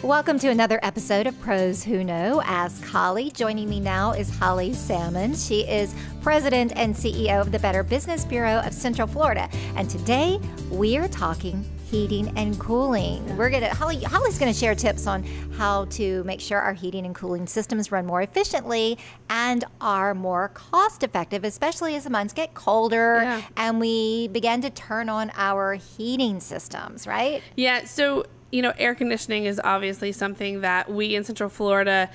Welcome to another episode of Pros Who Know. Ask Holly. Joining me now is Holly Salmon. She is President and CEO of the Better Business Bureau of Central Florida. And today we are talking heating and cooling. Holly's going to share tips on how to make sure our heating and cooling systems run more efficiently and are more cost effective, especially as the months get colder and we begin to turn on our heating systems, right? Yeah. So, air conditioning is obviously something that we in Central Florida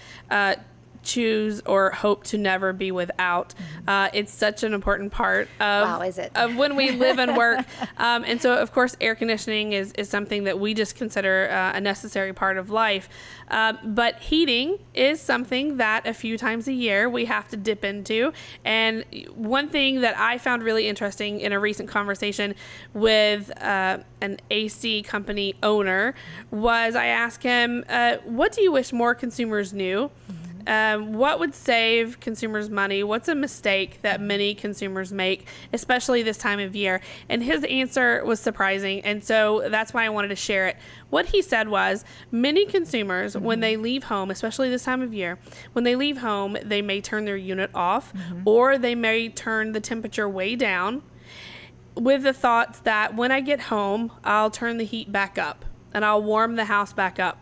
choose or hope to never be without. It's such an important part of when we live and work. And so, of course, air conditioning is something that we just consider a necessary part of life. But heating is something that a few times a year we have to dip into. And one thing that I found really interesting in a recent conversation with an AC company owner was I asked him, what do you wish more consumers knew? What would save consumers money? What's a mistake that many consumers make, especially this time of year? And his answer was surprising, and so that's why I wanted to share it. What he said was, many consumers, when they leave home, especially this time of year, when they leave home, they may turn their unit off, or they may turn the temperature way down, with the thoughts that when I get home, I'll turn the heat back up, and I'll warm the house back up.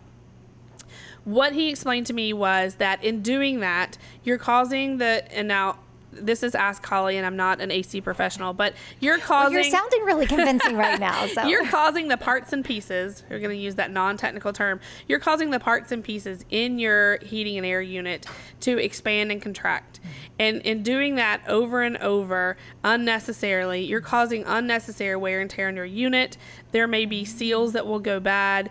What he explained to me was that in doing that, you're causing and now this is Ask Holly, and I'm not an AC professional, but you're causing... Well, you're sounding really convincing right now. So. You're causing the parts and pieces, we're going to use that non-technical term, you're causing the parts and pieces in your heating and air unit to expand and contract. And in doing that over and over unnecessarily, you're causing unnecessary wear and tear on your unit. There may be seals that will go bad.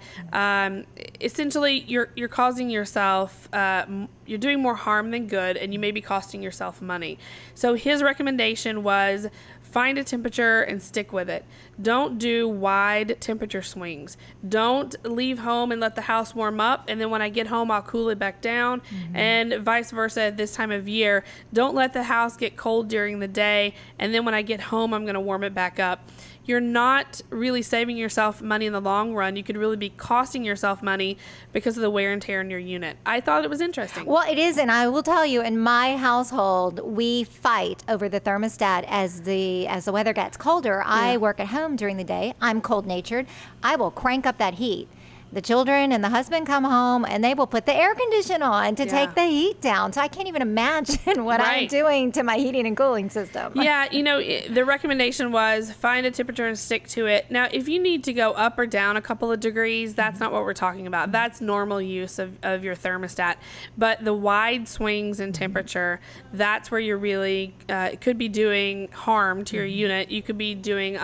Essentially, you're causing yourself, you're doing more harm than good, and you may be costing yourself money. So his recommendation was find a temperature and stick with it. Don't do wide temperature swings. Don't leave home and let the house warm up, and then when I get home, I'll cool it back down, and vice versa at this time of year. Don't let the house get cold during the day, and then when I get home, I'm going to warm it back up. You're not really saving yourself money in the long run. You could really be costing yourself money because of the wear and tear in your unit. I thought it was interesting. Well, it is, and I will tell you, in my household, we fight over the thermostat as the weather gets colder. I work at home during the day. I'm cold-natured. I will crank up that heat. The children and the husband come home and they will put the air condition on to take the heat down. So I can't even imagine what I'm doing to my heating and cooling system. Yeah, the recommendation was find a temperature and stick to it. Now, if you need to go up or down a couple of degrees, that's not what we're talking about. That's normal use of your thermostat. But the wide swings in temperature, that's where you're really could be doing harm to your unit. You could be doing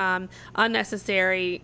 unnecessary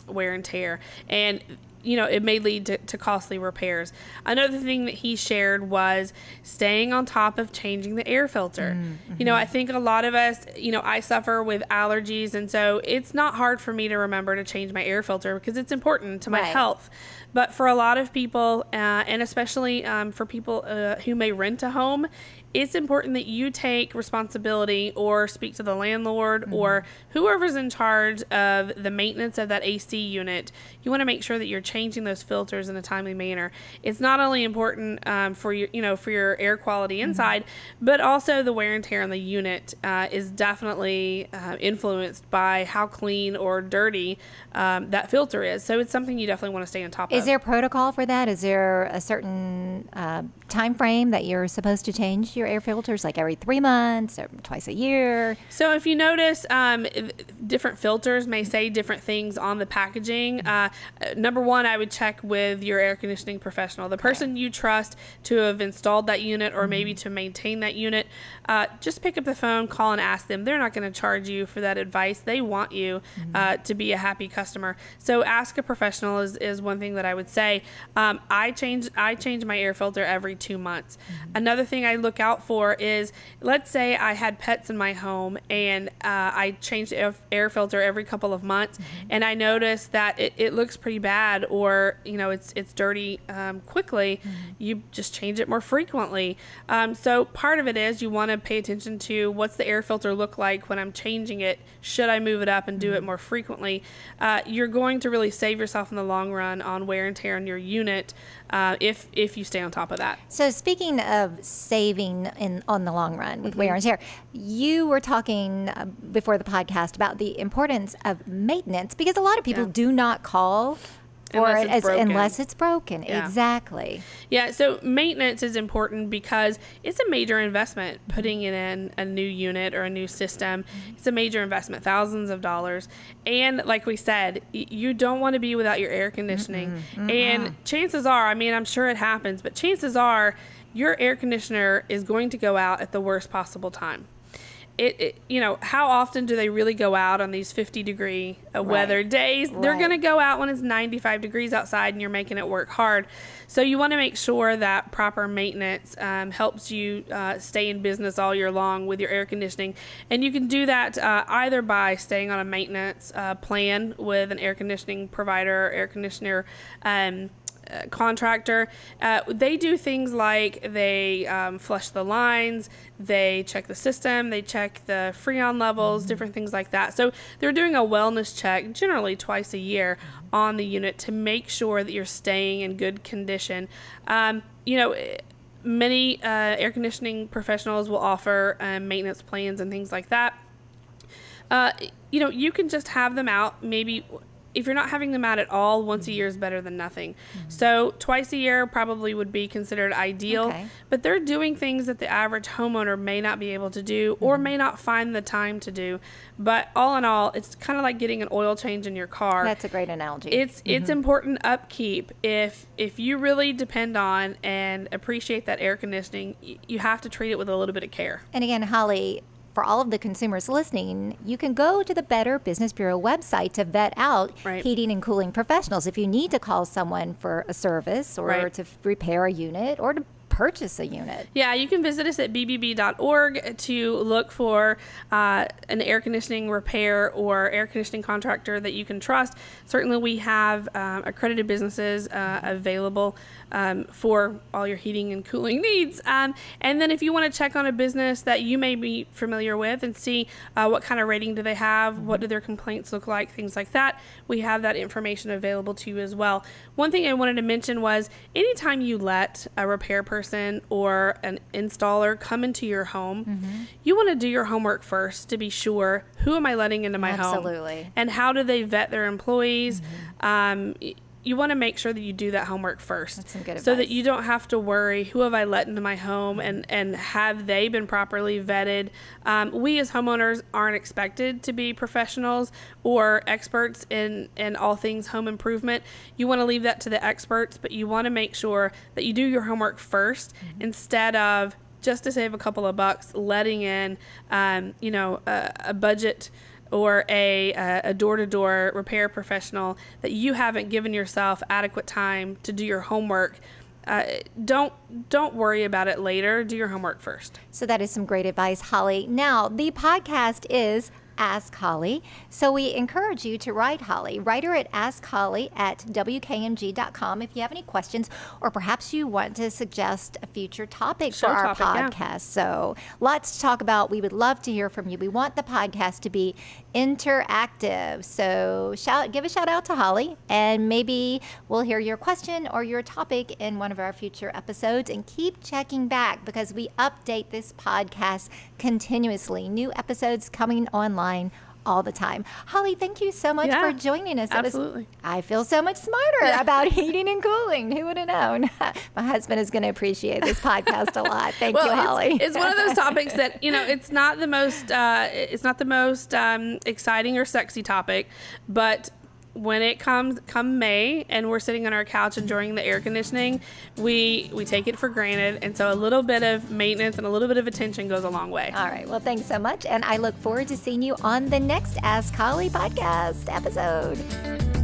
wear and tear. And it may lead to costly repairs. Another thing that he shared was staying on top of changing the air filter. I think a lot of us, I suffer with allergies, and so it's not hard for me to remember to change my air filter because it's important to my health. But for a lot of people, and especially for people who may rent a home, it's important that you take responsibility or speak to the landlord or whoever's in charge of the maintenance of that AC unit. You want to make sure that you're changing those filters in a timely manner. It's not only important for your air quality inside, but also the wear and tear on the unit is definitely influenced by how clean or dirty that filter is. So it's something you definitely want to stay on top of. Is there a protocol for that? Is there a certain time frame that you're supposed to change your air filters, like every 3 months or twice a year? So if you notice, different filters may say different things on the packaging. Number one, I would check with your air conditioning professional, the person you trust to have installed that unit or maybe to maintain that unit. Just pick up the phone, call and ask them. They're not going to charge you for that advice. They want you to be a happy customer. So ask a professional is one thing that I would say. I change my air filter every 2 months. Another thing I look out out for is, let's say I had pets in my home and I changed the air filter every couple of months, and I noticed that it looks pretty bad, or it's dirty quickly. You just change it more frequently. So part of it is you want to pay attention to what's the air filter look like when I'm changing it. Should I move it up and do it more frequently? You're going to really save yourself in the long run on wear and tear on your unit if you stay on top of that. So speaking of saving on the long run with wear and tear, you were talking before the podcast about the importance of maintenance, because a lot of people do not call unless it's broken. Yeah. Exactly. Yeah, so maintenance is important because it's a major investment. Putting it in a new unit or a new system, it's a major investment, thousands of dollars. And like we said, you don't want to be without your air conditioning. And chances are, I mean, I'm sure it happens, but chances are your air conditioner is going to go out at the worst possible time. How often do they really go out on these 50-degree weather days? They're going to go out when it's 95 degrees outside and you're making it work hard. So you want to make sure that proper maintenance helps you stay in business all year long with your air conditioning. And you can do that either by staying on a maintenance plan with an air conditioning provider, air conditioner contractor. They do things like they flush the lines, they check the system, they check the freon levels, different things like that. So they're doing a wellness check generally twice a year on the unit to make sure that you're staying in good condition. Many air conditioning professionals will offer maintenance plans and things like that. You can just have them out maybe. If you're not having them out at all, once a year is better than nothing. So twice a year probably would be considered ideal, but they're doing things that the average homeowner may not be able to do or may not find the time to do. But all in all, it's kind of like getting an oil change in your car. That's a great analogy. It's important upkeep. If you really depend on and appreciate that air conditioning, you have to treat it with a little bit of care. And again, Holly, for all of the consumers listening, you can go to the Better Business Bureau website to vet out heating and cooling professionals. If you need to call someone for a service or to repair a unit or to purchase a unit. Yeah, you can visit us at bbb.org to look for an air conditioning repair or air conditioning contractor that you can trust. Certainly we have accredited businesses available for all your heating and cooling needs. And then if you want to check on a business that you may be familiar with and see what kind of rating do they have, what do their complaints look like, things like that, we have that information available to you as well. One thing I wanted to mention was anytime you let a repair person or an installer come into your home, you want to do your homework first to be sure, who am I letting into my home? Absolutely. And how do they vet their employees? You want to make sure that you do that homework first. That's some good advice. So that you don't have to worry, who have I let into my home and have they been properly vetted? We as homeowners aren't expected to be professionals or experts in all things home improvement. You want to leave that to the experts, but you want to make sure that you do your homework first instead of, just to save a couple of bucks, letting in a budget or a door-to-door repair professional that you haven't given yourself adequate time to do your homework. Don't worry about it later. Do your homework first. So that is some great advice, Holly. Now, the podcast is Ask Holly. So we encourage you to write Holly. Write her at askholly@wkmg.com if you have any questions, or perhaps you want to suggest a future topic for our podcast. Yeah. So lots to talk about. We would love to hear from you. We want the podcast to be interactive. So give a shout out to Holly, and maybe we'll hear your question or your topic in one of our future episodes. And keep checking back because we update this podcast continuously. New episodes coming online all the time. Holly, thank you so much for joining us. Absolutely. I feel so much smarter about heating and cooling. Who would have known? My husband is going to appreciate this podcast a lot. Thank you, Holly. It's one of those topics that, it's not the most exciting or sexy topic, but when it come May and we're sitting on our couch enjoying the air conditioning, we take it for granted. And so a little bit of maintenance and a little bit of attention goes a long way. All right. Well, thanks so much. And I look forward to seeing you on the next Ask Holly podcast episode.